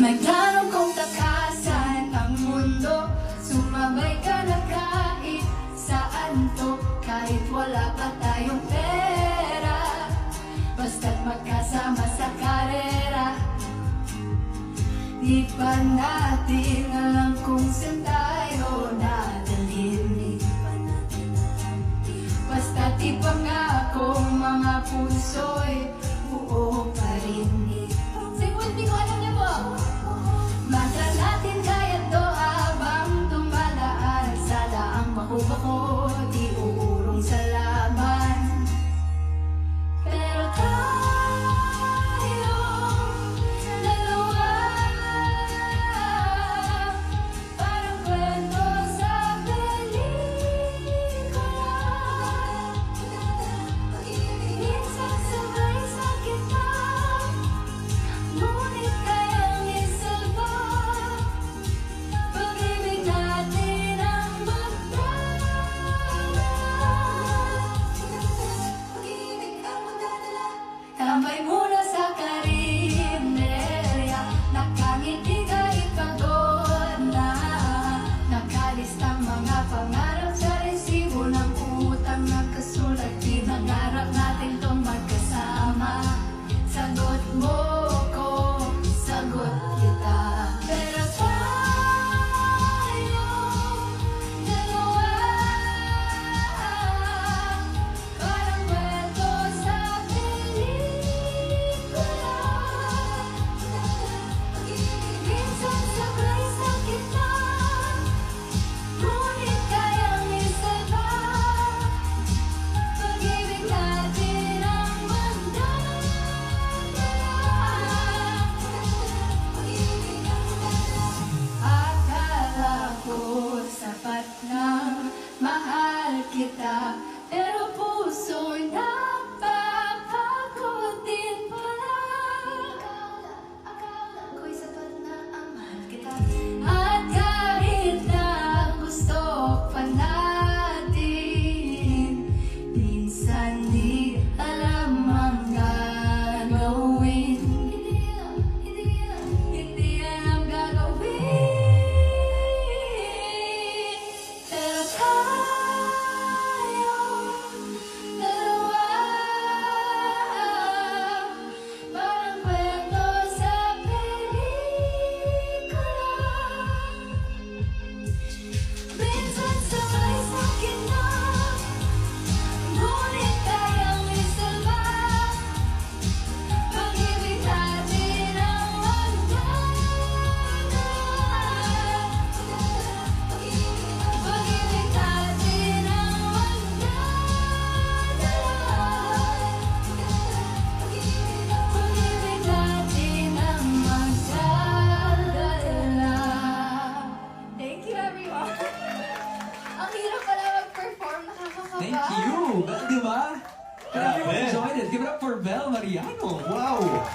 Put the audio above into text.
May planong kong takasan ang mundo. Sumabay ka na kahit saan to. Kahit wala pa tayong pera, basta't magkasama sa karera. Di pa natin alam kung saan tayo dadalhin. Basta't ipangako mga puso'y buo pa rin. Sing with me, kung alam niyo po. Mantra natin kaya to habang dumadaan. Sana ang bako-bako di uurong sa laban. Pero tayong dalawa, parang kwento sa pelikula. Minsan sabay sakit na, ngunit kayang isalba. Pag-ibig natin ang magdadala. Tambay muna sa karinderya, nakangiti kahit pagod na. Nakalistang mga pangarap sa resibo ng utang na kasulat. Pinangarap natin tong magkasama. Sagot mo ko, sagot kita. Pero tayo dalawa, parang kwento sa pelikula. Minsan sabay sakit na, ngunit kayang isalba. Pag-ibig natin ang magdadala. Akala ko sapat na mahal kita, pero puso'y napapagod din pala. Akala ko'y sapat na ang mahal kita, at kahit na gusto pa natin, minsan di alam ang gagawin. Hindi alam gagawin. Pero tayong dalawa, parang kwento sa pelikula. Minsan sabay sakit na, ngunit kayang isalba. Pag-ibig natin ang magdadala. Pag-ibig natin ang magdadala. Pag-ibig natin ang magdadala. Thank you, everyone. Ang hirap pala mag-perform, nakakakaba. Thank you! Di ba? Grabe. Enjoyed it. Give it up for Bel Mariano. Wow!